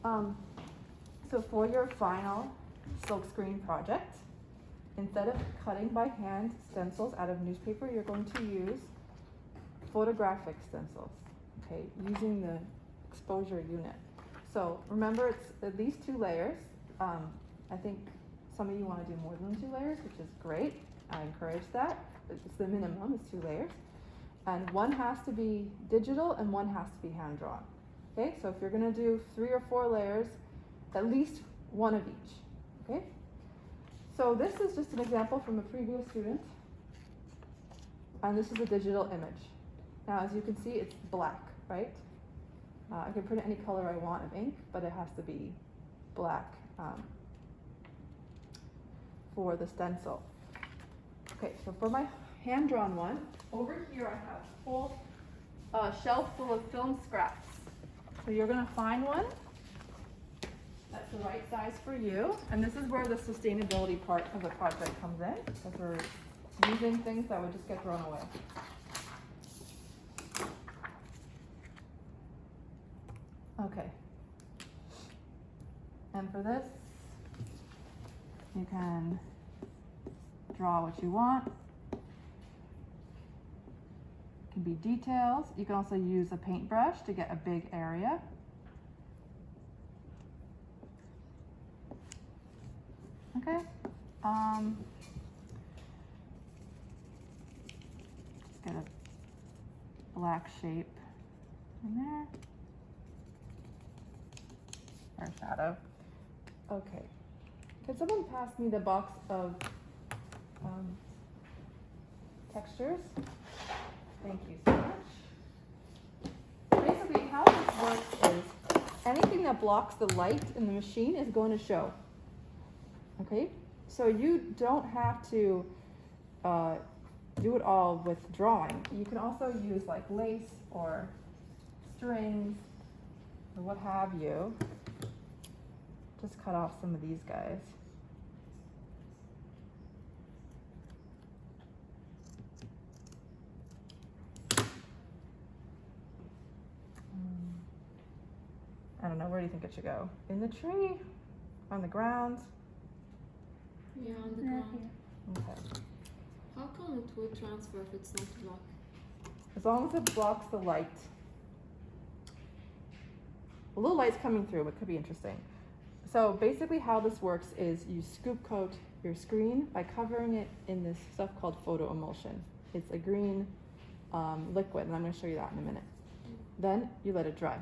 So for your final silkscreen project, instead of cutting by hand stencils out of newspaper, you're going to use photographic stencils, okay, using the exposure unit. So remember, it's at least 2 layers. I think some of you want to do more than 2 layers, which is great. I encourage that. It's the minimum, is 2 layers. And one has to be digital and one has to be hand drawn. Okay, so if you're going to do 3 or 4 layers, at least one of each. Okay, so this is just an example from a previous student, and this is a digital image. Now, as you can see, it's black, right? I can print any color I want of ink, but it has to be black for the stencil. Okay, so for my hand-drawn one, over here I have a whole shelf full of film scraps. So you're going to find one that's the right size for you, and this is where the sustainability part of the project comes in, because we're using things that would just get thrown away. Okay, and for this, you can draw what you want. It can be details. You can also use a paintbrush to get a big area. Okay, just get a black shape in there. Or shadow. Okay. Can someone pass me the box of textures? Thank you so much. Basically, how this works is anything that blocks the light in the machine is going to show. Okay? So you don't have to do it all with drawing. You can also use like lace or strings or what have you. Just cut off some of these guys. I don't know, where do you think it should go? In the tree? On the ground? Yeah, on the ground. Okay. How come it would transfer if it's not blocked? As long as it blocks the light. A little light's coming through, but could be interesting. So basically how this works is you scoop coat your screen by covering it in this stuff called photo emulsion. It's a green liquid, and I'm going to show you that in a minute. Then you let it dry.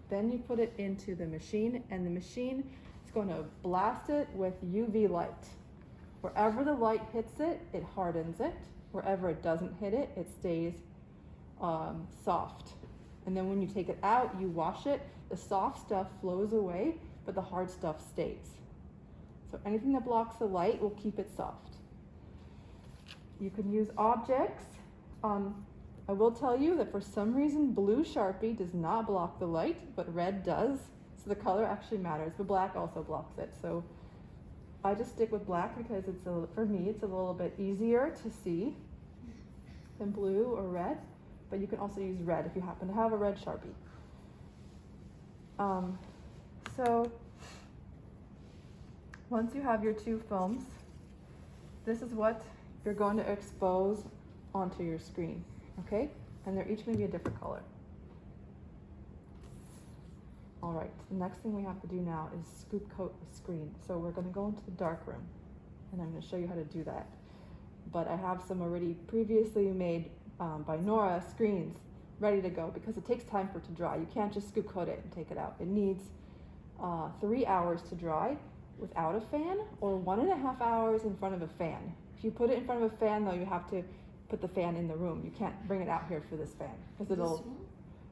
Then you put it into the machine, and the machine is going to blast it with UV light. Wherever the light hits it, it hardens it. Wherever it doesn't hit it, it stays soft. And then when you take it out, you wash it, the soft stuff flows away, but the hard stuff stays. So anything that blocks the light will keep it soft. You can use objects. I will tell you that for some reason blue Sharpie does not block the light, but red does. So the color actually matters, but black also blocks it. So I just stick with black because for me it's a little bit easier to see than blue or red. But you can also use red if you happen to have a red Sharpie. So once you have your 2 films, this is what you're going to expose onto your screen, okay? And they're each going to be a different color. All right, the next thing we have to do now is scoop coat the screen. So we're going to go into the dark room, and I'm going to show you how to do that. But I have some already previously made by Nora screens ready to go because it takes time for it to dry. You can't just scoop coat it and take it out. It needs 3 hours to dry without a fan, or 1.5 hours in front of a fan. If you put it in front of a fan, though, you have to put the fan in the room. You can't bring it out here for this fan because it'll. This one?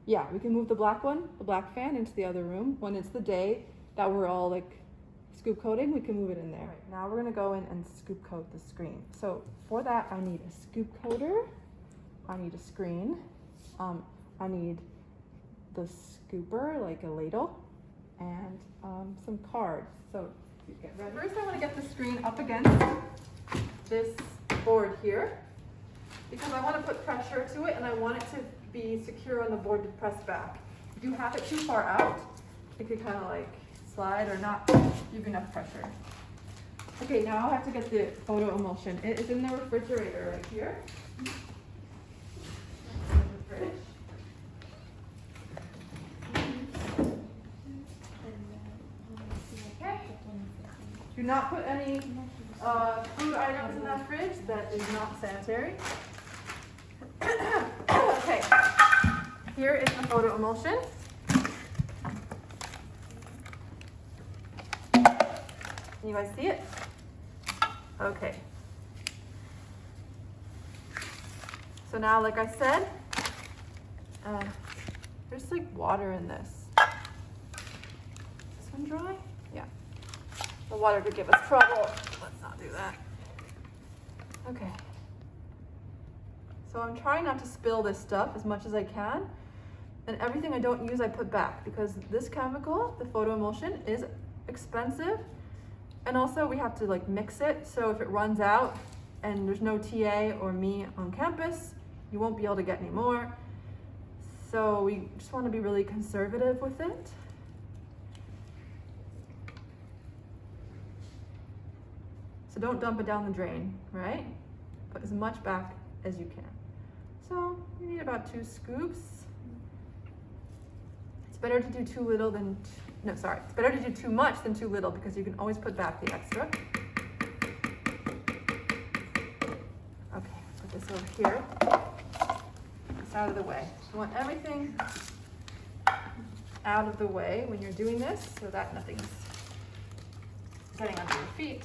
Yeah, we can move the black fan into the other room when it's the day that we're all like scoop coating. We can move it in there. Right, now we're gonna go in and scoop coat the screen. So for that, I need a scoop coater. I need a screen. I need the scooper, like a ladle, and some cards. So get ready. First, I want to get the screen up against this board here because I want to put pressure to it and I want it to be secure on the board to press back. If you have it too far out, it could kind of like slide or not give enough pressure. Okay, now I have to get the photo emulsion. It is in the refrigerator right here. In the fridge. Okay. Do not put any food items in that fridge. That is not sanitary. Okay. Here is the photo emulsion. Can you guys see it? Okay. So now, like I said, there's like water in this. Is this one dry? Yeah. The water could give us trouble. Let's not do that. Okay. So I'm trying not to spill this stuff as much as I can. And everything I don't use, I put back because this chemical, the photo emulsion, is expensive. And also we have to like mix it. So if it runs out and there's no TA or me on campus, you won't be able to get any more. So we just want to be really conservative with it. So don't dump it down the drain, right? Put as much back as you can. So you need about 2 scoops. It's better to do too little than, no, sorry. It's better to do too much than too little because you can always put back the extra. Okay, put this over here. It's out of the way. You want everything out of the way when you're doing this so that nothing's getting under your feet.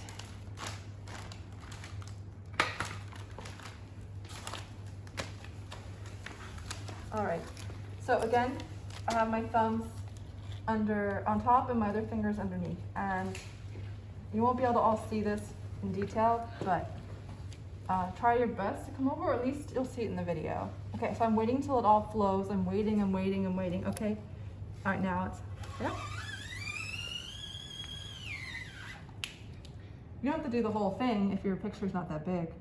All right, so again, I have my thumbs on top and my other fingers underneath. And you won't be able to all see this in detail, but try your best to come over, or at least you'll see it in the video. Okay, so I'm waiting till it all flows. I'm waiting, okay? All right, now it's, yeah. You don't have to do the whole thing if your picture's not that big.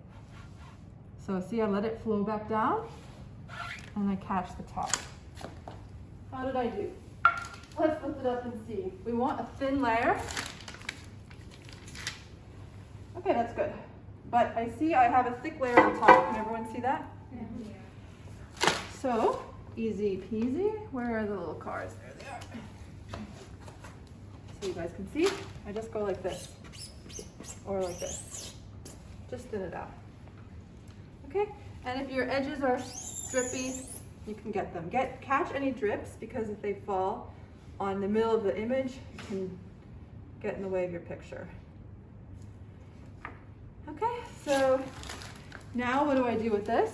So see, I let it flow back down, and I catch the top. How did I do? Let's lift it up and see. We want a thin layer. Okay, that's good. But I see I have a thick layer on top. Can everyone see that? Yeah. So, easy peasy. Where are the little cards? There they are. So you guys can see, I just go like this. Or like this. Just thin it out. Okay? And if your edges are drippy, you can get them. Catch any drips, because if they fall on the middle of the image, it can get in the way of your picture. Okay, so now what do I do with this?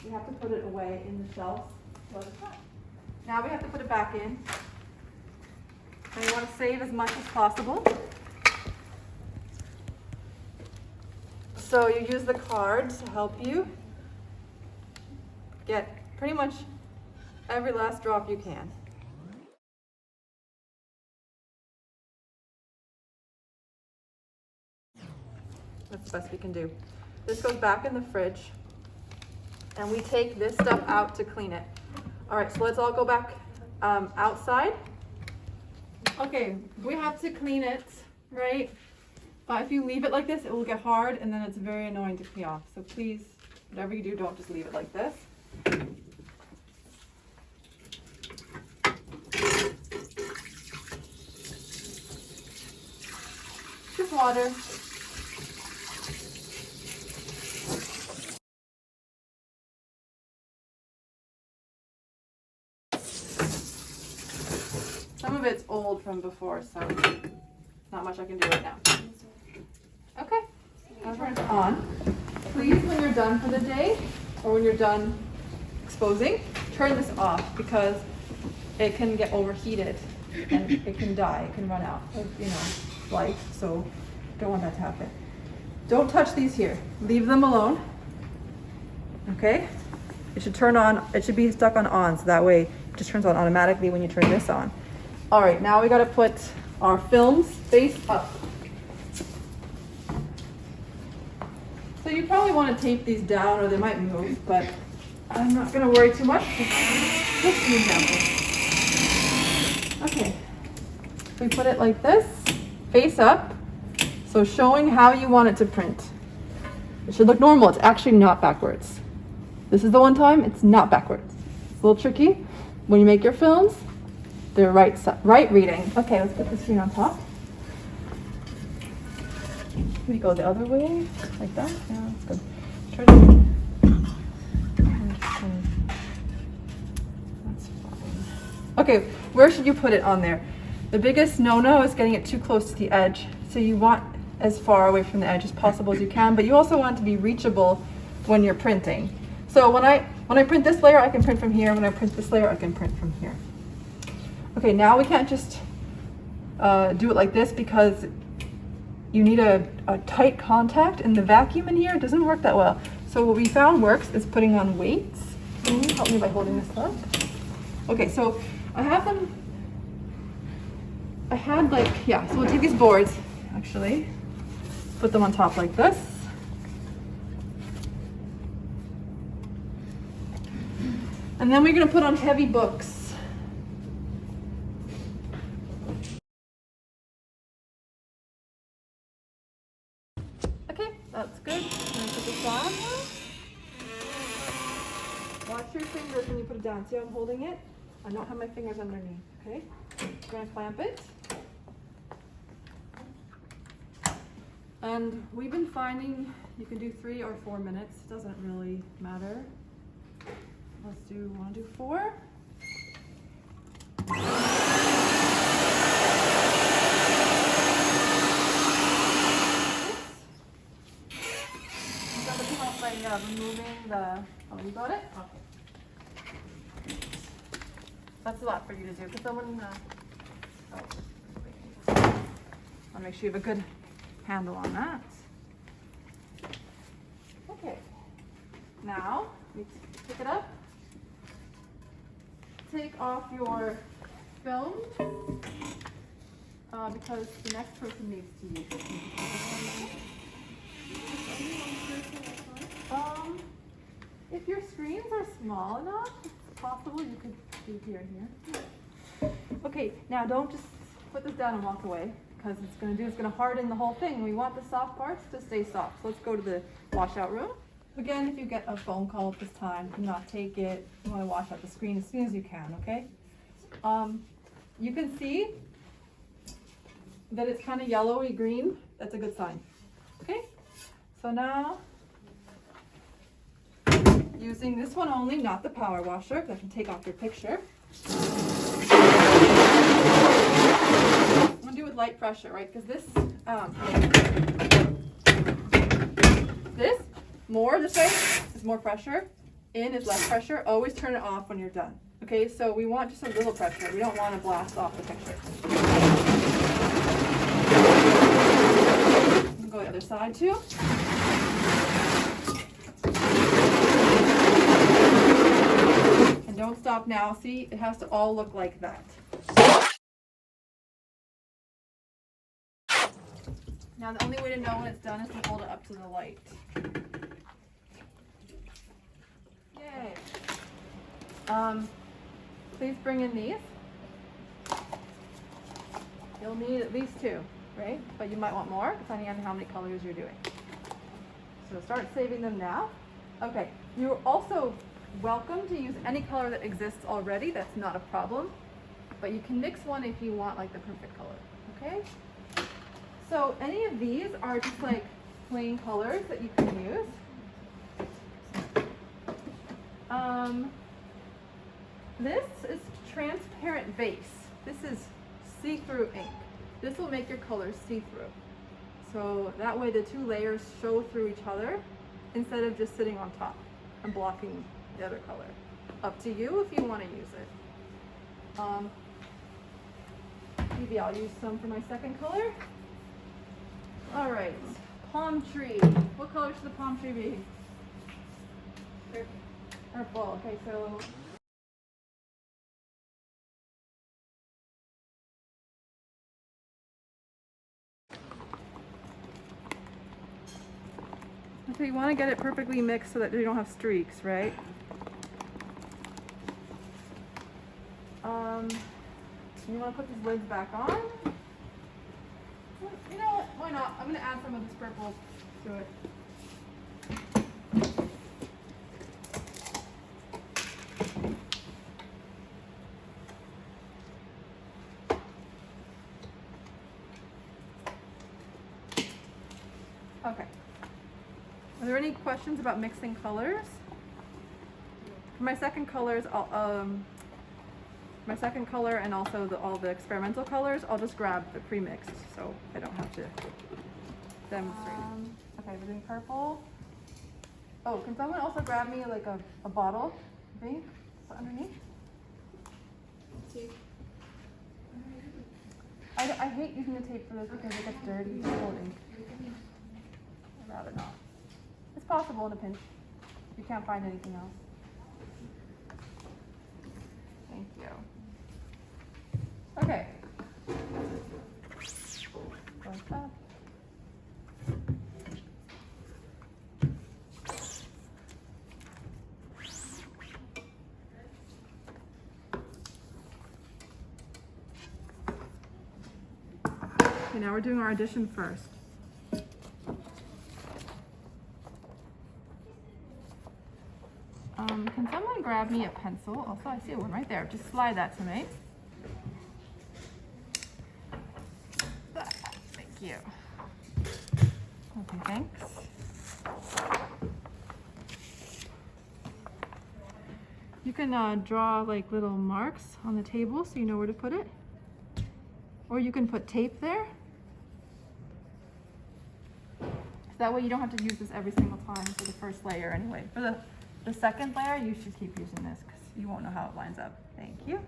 We have to put it away in the shelves. Now we have to put it back in. And you want to save as much as possible. So you use the cards to help you get pretty much every last drop you can. That's the best we can do. This goes back in the fridge, and we take this stuff out to clean it. All right, so let's all go back outside. Okay, we have to clean it, right? But if you leave it like this, it will get hard, and then it's very annoying to clean off. So please, whatever you do, don't just leave it like this. Just water. Some of it's old from before, so not much I can do right now. Okay, I'll turn it on. Please, when you're done for the day, or when you're done exposing, turn this off, because it can get overheated and it can die, it can run out of, light, so don't want that to happen. Don't touch these here, leave them alone, okay? It should turn on, it should be stuck on, so that way it just turns on automatically when you turn this on. All right, now we gotta put our films face up. So you probably want to tape these down, or they might move, but I'm not gonna worry too much. Just an example. Okay. We put it like this, face up. So showing how you want it to print. It should look normal. It's actually not backwards. This is the one time it's not backwards. It's a little tricky. When you make your films, they're right reading. Okay, let's put the screen on top. We go the other way, like that. Yeah, that's good. Try to. That's fine. Okay, where should you put it on there? The biggest no-no is getting it too close to the edge. So you want as far away from the edge as possible as you can, but you also want it to be reachable when you're printing. So when I print this layer, I can print from here. When I print this layer, I can print from here. Okay, now we can't just do it like this because you need a tight contact, and the vacuum in here doesn't work that well. So what we found works is putting on weights. Can you help me by holding this up? Okay, so I have them. I had like, yeah, so we'll take these boards, actually, put them on top like this. And then we're gonna put on heavy books. Okay, that's good. I'm gonna put this on. Watch your fingers when you put it down. See how I'm holding it? I don't have my fingers underneath, okay? I'm gonna clamp it. And we've been finding you can do 3 or 4 minutes. Doesn't really matter. Let's do, wanna do 4? Is that the help by removing the, oh, you got it? Okay. That's a lot for you to do, because someone, I'll make sure you have a good handle on that. Okay. Now, you pick it up. Take off your film, because the next person needs to use it. If your screens are small enough, it's possible you could do here and here. Okay, now don't just put this down and walk away, because it's gonna harden the whole thing. We want the soft parts to stay soft. So let's go to the washout room. Again, if you get a phone call at this time, do not take it. You want to wash out the screen as soon as you can, okay? You can see that it's kind of yellowy green. That's a good sign, okay? So now, using this one only, not the power washer, because I can take off your picture. I'm going to do it with light pressure, right? Because this way is more pressure, in is less pressure. Always turn it off when you're done. Okay, so we want just a little pressure. We don't want to blast off the picture. Go to the other side too. And don't stop now. See, it has to all look like that. Now the only way to know when it's done is to hold it up to the light. Yay. Please bring in these. You'll need at least 2, right? But you might want more, depending on how many colors you're doing. So start saving them now. Okay, you're also welcome to use any color that exists already. That's not a problem. But you can mix one if you want like the perfect color, okay? So any of these are just like plain colors that you can use. This is transparent base. This is see-through ink. This will make your colors see-through. So that way the 2 layers show through each other instead of just sitting on top and blocking the other color. Up to you if you want to use it. Maybe I'll use some for my second color. All right, palm tree. What color should the palm tree be? Purple. Okay, so okay, you want to get it perfectly mixed so that you don't have streaks, right? You want to put these lids back on? You know what? Why not? I'm going to add some of this purple to it. Okay. Are there any questions about mixing colors? For my second colors, my second color and also all the experimental colors, I'll just grab the pre-mixed so I don't have to demonstrate. Okay, we're doing purple. Oh, can someone also grab me like a bottle of ink underneath? Tape. I hate using the tape for this because it gets dirty with old ink. I'd rather not. It's possible in a pinch if you can't find anything else. Thank you. Okay. Like that. Okay, now we're doing our addition first. Can someone grab me a pencil? Also, I see one right there. Just slide that to me. Thank you. Okay, thanks. You can draw like little marks on the table so you know where to put it. Or you can put tape there. So that way you don't have to use this every single time for the first layer anyway. For the second layer, you should keep using this because you won't know how it lines up. Thank you.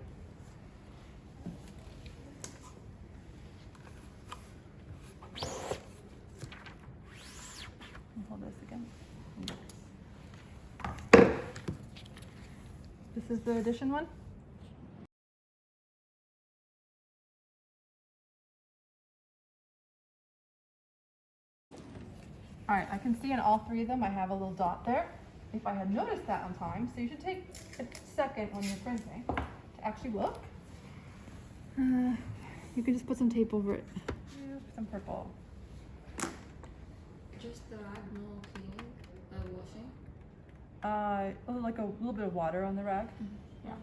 Hold this again. This is the addition one. All right, I can see in all three of them I have a little dot there. If I had noticed that on time, so you should take a second when you're printing to actually look. You can just put some tape over it. Some purple. Just the rag, no cleaning, washing. Like a little bit of water on the rag. Yeah.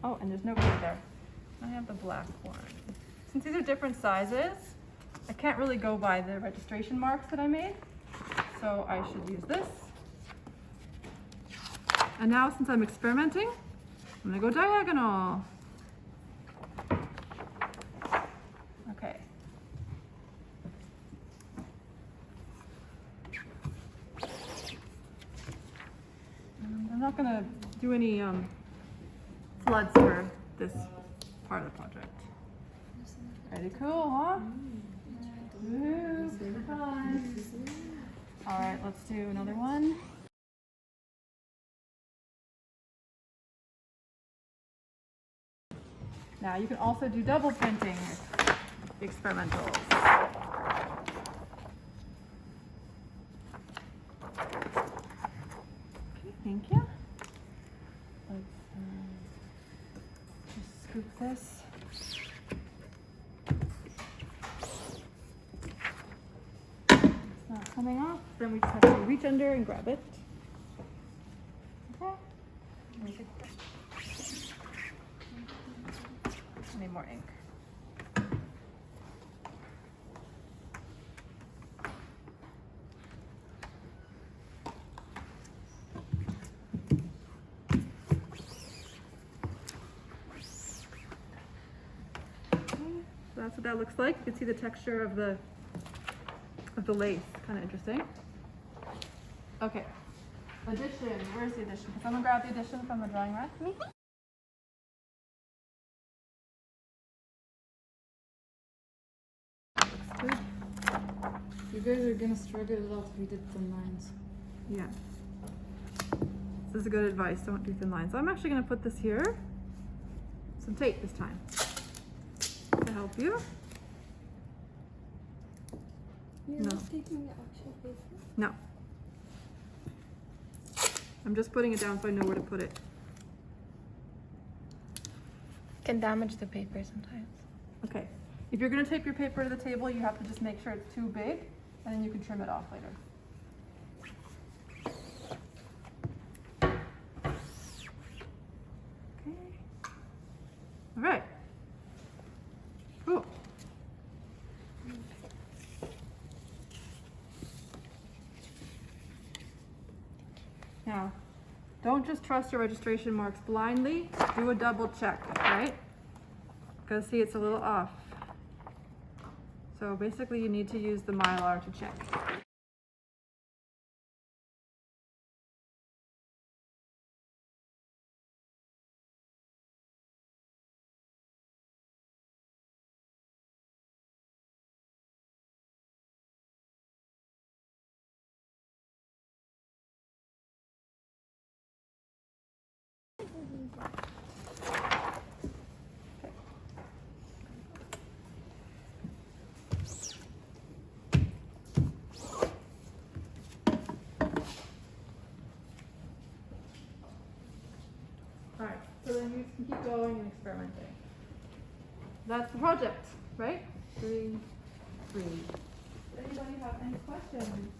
Oh, and there's no glue there. I have the black one. Since these are different sizes, I can't really go by the registration marks that I made, so I should use this. And now, since I'm experimenting, I'm gonna go diagonal. Okay. I'm not gonna do any floods for this part of the project. Pretty cool, huh? Woo, super fun. All right, let's do another one. Now you can also do double printing with experimentals. Okay, thank you. Let's just scoop this. Not coming off, then we just have to reach under and grab it. Okay. I need more ink. Okay, so that's what that looks like. You can see the texture of the lace, kind of interesting. Okay, addition, where's the addition? Can someone grab the addition from the drawing rack for me? Looks good. You guys are gonna struggle a lot if you did thin lines. Yeah. This is good advice, don't do thin lines. So I'm actually gonna put this here. Some tape this time to help you. You're No. not taking the actual paper? No. I'm just putting it down so I know where to put it. Can damage the paper sometimes. Okay, if you're gonna tape your paper to the table, you have to just make sure it's too big, and then you can trim it off later. Okay. All right. Cool. Now, don't just trust your registration marks blindly. Do a double check, right? Because see, it's a little off. So basically you need to use the Mylar to check. Alright, so then you can keep going and experimenting. That's the project, right? 3, 3. Does anybody have any questions?